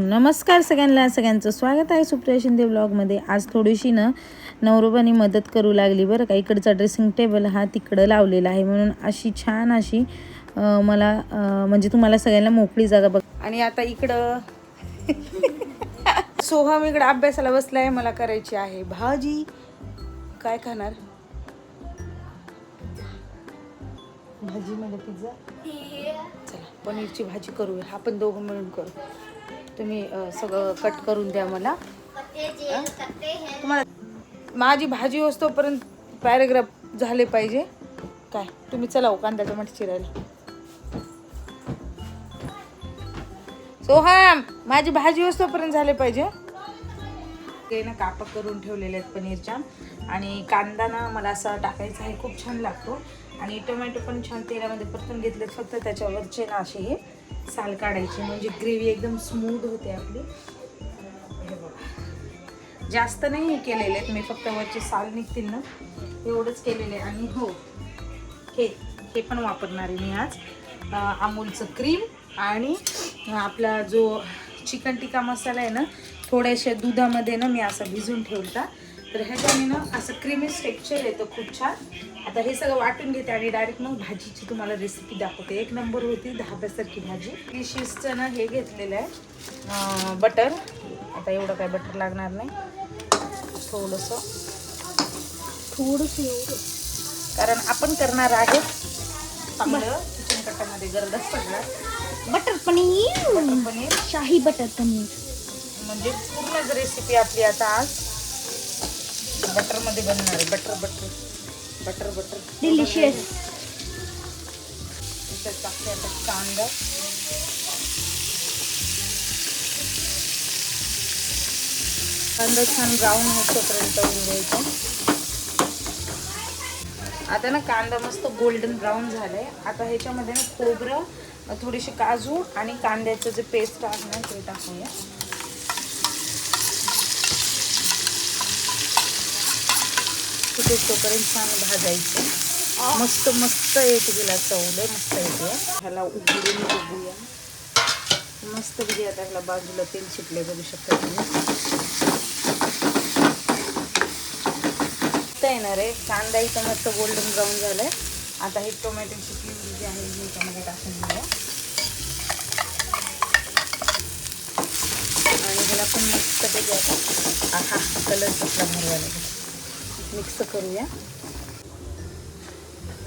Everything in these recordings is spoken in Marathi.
नमस्कार सगळ्यांचं स्वागत आहे सुप्रिया शिंदे ब्लॉगमध्ये। आज थोडीशी नवरोबानी मदत करू लागली बरं का। इकडचा ड्रेसिंग टेबल हा तिकडं लावलेला आहे म्हणून अशी छान अशी मला म्हणजे तुम्हाला सगळ्यांना मोकळी जागा बघ। आणि आता इकडं सोहम इकडं अभ्यासाला बसलाय। मला करायची आहे भाजी। काय खाणार? भाजी मध्ये पिझ्झा। चला पनीरची भाजी करूया, आपण दोघं मिळून करू। तुम्ही सगळं कट करून द्या मला। तुम्हाला माझी भाजी होईस्तोपर्यंत पॅराग्राफ झाले पाहिजे काय? तुम्ही चला कांदा टमाटर चिरायला। सोहम माझी भाजी होईस्तोपर्यंत झाले पाहिजे। ते ना कापा करून ठेवलेले आहेत पनीरच्या। आणि कांदा ना मला असा टाकायचा आहे, खूप छान लागतो। आणि टोमॅटो पण छान तेलामध्ये परतून घेतले, फक्त त्याच्यावरचे ना असे हे साल काढायचे म्हणजे ग्रेव्ही एकदम स्मूथ होते आपली। हे बघा जास्त नाही केलेले आहेत मी, फक्त वरचे साल निघतील ना एवढंच केलेले। आणि हो हे पण वापरणार आहे मी आज, अमूलचं क्रीम। आणि आपला जो चिकन टिक्का मसाला आहे ना, थोड्याशा दुधामध्ये ना मी असं भिजून ठेवला, तर ह्याच्याने ना असं क्रीमी टेक्स्चर येतं खूप छान। आता हे सगळं वाटून घेते आणि डायरेक्ट मग भाजीची तुम्हाला रेसिपी दाखवते। एक नंबर होती धाब्यासारखी भाजी। डिशेसचं ना हे घेतलेलं आहे बटर। आता एवढं काय बटर लागणार नाही, थोडंसं एवढं, कारण आपण करणार आहे चांगलं किचन कट्ट्यामध्ये गरडच पडणार। बटर पनीर शाही बटर पनीर म्हणजे पूर्णच रेसिपी आपली आता आज बटर मध्ये बनणार आहे। Butter butter butter butter delicious. त्याच्यात टाकते आता कांदा। कांदा छान ब्राऊन होईपर्यंत तळून घ्यायचा। आता ना कांदा मस्त गोल्डन ब्राऊन झालाय। आता ह्याच्यामध्ये ना खोबरं, थोडीशी काजू आणि कांद्याचं जे पेस्ट आहे ना ते टाकूया। तोपर्यंत छान भाजायचं। मस्त मस्त येते तिला चवलंय मस्त येते। ह्याला उघडून बघूया मस्त पैकी। आता ह्याला बाजूला तेल सुटले बघू शकता तुम्ही। येणार आहे कांदा इथं मस्त गोल्डन ब्राऊन झालाय। आता हे टोमॅटोची प्युरी जी आहे ही याच्यामध्ये टाकून घेऊया आणि ह्याला पण मस्त पैकी आता हा कलर कसला भारी मिक्स करूया।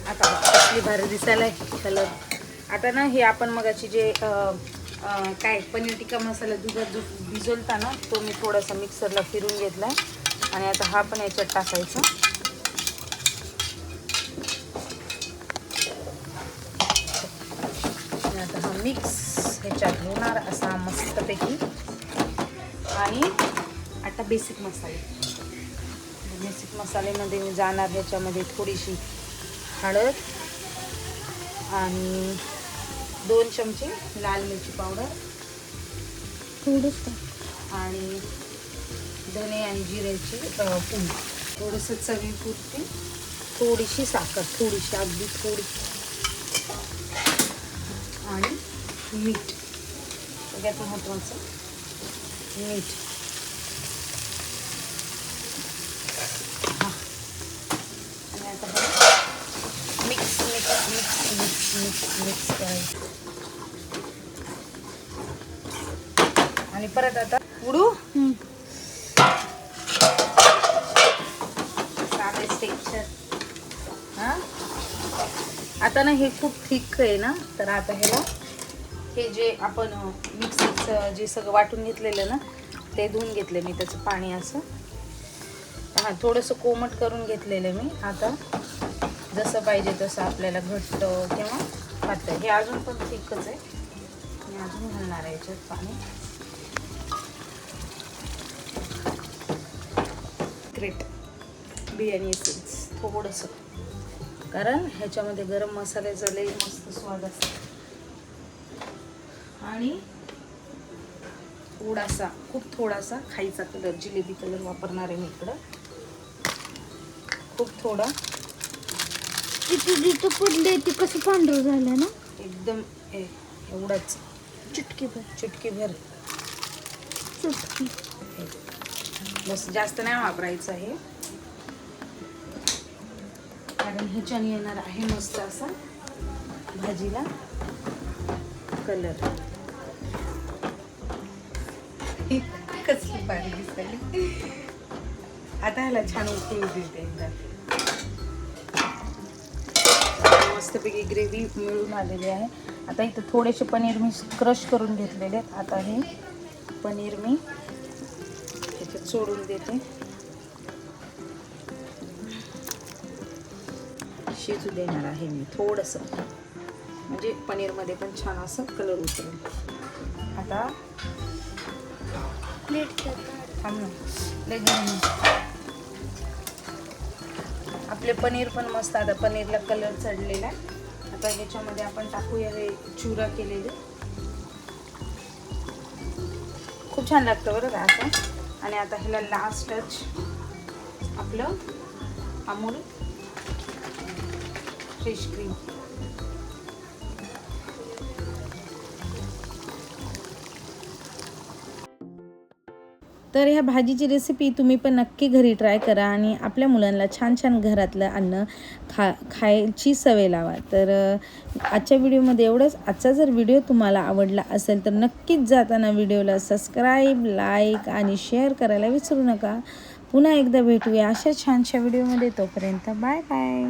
आता कसली भारी दिसायला कलर। आता ना हे आपण मगाची जे काय पनीर टिक्का मसाला दुधात जो भिजवलता ना, तो मी थोडासा मिक्सरला फिरून घेतला आणि आता हा पण याच्यात टाकायचा। आता हा मिक्स ह्याच्यात होणार असा मस्तपैकी। आणि आता बेसिक मसाल्यामध्ये मी जाणार ह्याच्यामध्ये थोडीशी हळद आणि 2 चमचे लाल मिरची पावडर, थोडंसं आणि धने आणि जिऱ्याची पूड, थोडंसं चवीपुरती थोडीशी साखर, थोडीशी अगदी थोडी, आणि मीठ सगळ्यात महत्त्वाचं मीठ। आणि आता मिक्स करायचं। आणि परत आता उडू टेक्स्चर। हा आता ना हे खूप थिक आहे ना, तर आता ह्याला हे जे आपण मिक्सरचं जे सगळं वाटून घेतलेलं ना ते धुवून घेतले मी, त्याचं पाणी असं थोडंसं कोमट करून घेतलेलं मी। आता जसं पाहिजे तसं आपल्याला घट्ट किंवा पातळ, हे अजून पण थिकच आहे। मी अजून घालणार आहे याच्यात पाणी। ग्रेट बिर्याणी एसेन्स थोडंसं, कारण ह्याच्यामध्ये गरम मसाल्याचा लई मस्त स्वाद असतो। आणि थोडासा खूप थोडासा खायचा कलर, जिलेबी कलर वापरणार आहे मी इकडं, खूप थोडा। जिथं पडले ते कसं पांढरं झालं ना एकदम एवढाच, चुटकीभर चुटकी. बस जास्त नाही वापरायचं आहे, कारण ह्याच्याने येणार आहे मस्त असा भाजीला कलर. कसली भारी दिसली. आता ह्याला छान उकळू देते एकदा. मस्तपैकी ग्रेव्ही मिळून आलेली आहे. आता इथं थोडेसे पनीर मी क्रश करून घेतलेले आहेत. आता हे पनीर मी ह्याच्यात सोडून देते. शिजू देणार आहे मी थोडंसं, म्हणजे पनीरमध्ये पण छान असं कलर उतरेल. आता प्लेट आपले पनीर पण मस्त, आता पनीरला कलर चढलेला आहे. आता ह्याच्यामध्ये आपण टाकूया हे चुरा केलेले. खूप छान लागतं बरं का असं. आणि आता ह्याला लास्ट टच आपलं अमूल फ्रेश क्रीम. तर ह्या भाजीची रेसिपी तुम्ही पण नक्की घरी ट्राय करा आणि आपल्या मुलांना छान छान घरातलं अन्न खायची सवय लावा. तर आजच्या व्हिडिओमध्ये एवढंच. आजचा जर व्हिडिओ तुम्हाला आवडला असेल तर नक्कीच जाताना व्हिडिओला सबस्क्राईब, लाईक आणि शेअर करायला विसरू नका. पुन्हा एकदा भेटूया अशा छानशा व्हिडिओमध्ये. तोपर्यंत बाय बाय.